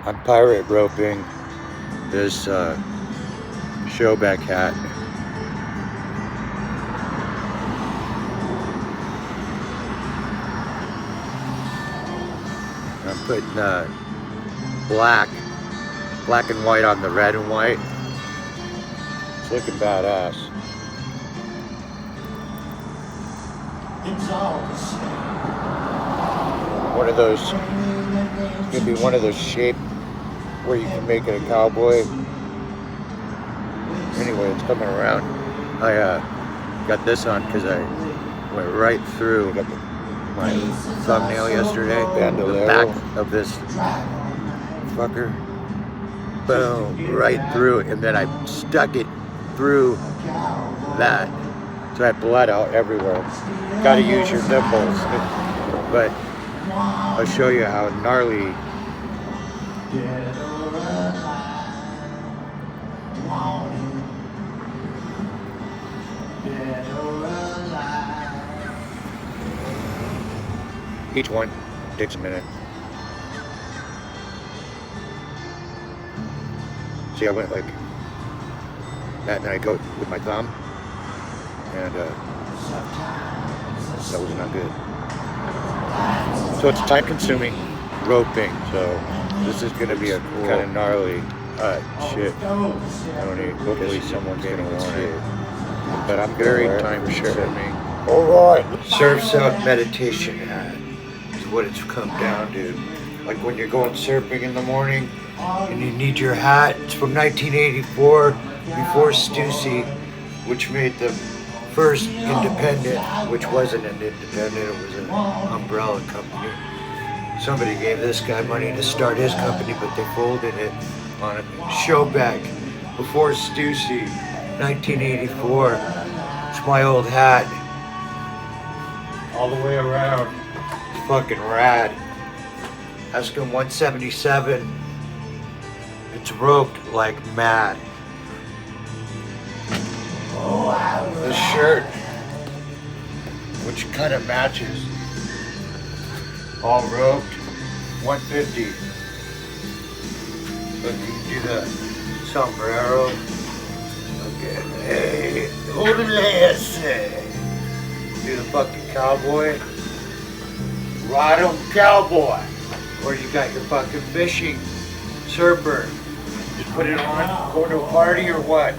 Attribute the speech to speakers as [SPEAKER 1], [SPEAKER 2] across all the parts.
[SPEAKER 1] I'm pirate roping this showback hat. I'm putting black and white on the red and white. It's looking badass. One of those, it's gonna be one of those shapes where you can make it a cowboy. Anyway, it's coming around. I got this on because I went right through my thumbnail yesterday. The back of this fucker. Boom, right through it, and then I stuck it through that. So I had blood out everywhere. Gotta use your nipples. But I'll show you how gnarly. Each one takes a minute. See, I went like that, and then I go with my thumb, and that was not good. So it's time-consuming roping. So this is going to be a cool, kind of gnarly shit. I don't need. Hopefully someone's going to want it. But I'm very time-consuming. All right, surf's out meditation hat is what it's come down to. Like when you're going surfing in the morning and you need your hat. It's from 1984, before Stussy, which made the first independent, which wasn't an independent, it was an umbrella company. Somebody gave this guy money to start his company, but they folded it on a showback before Stussy, 1984. It's my old hat. All the way around. It's fucking rad. Ask him 177. It's roped like mad. The shirt, which kind of matches, all roped, 150. But you can do the sombrero. Okay, hey, do the fucking cowboy. Ride 'em cowboy. Or you got your fucking fishing surfer. Just put it on, go to a party or what?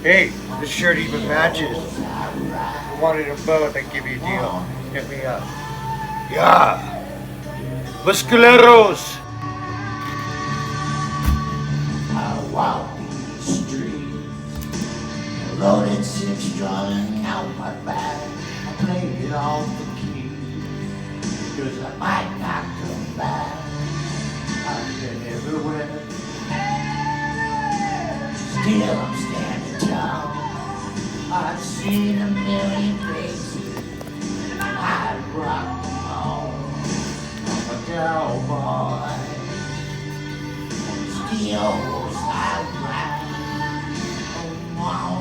[SPEAKER 1] Hey, this shirt even matches. If you wanted them both, I'd give you a deal. Hit me up. Yeah. Musculeros.
[SPEAKER 2] I walk these streets, loaded 6 drum out my bag. I played it off the key, 'cause I might not come back. I've been everywhere, still I'm standing tall. I've seen a million faces, I'd rock them all. I'm a cowboy, still I ride. Oh,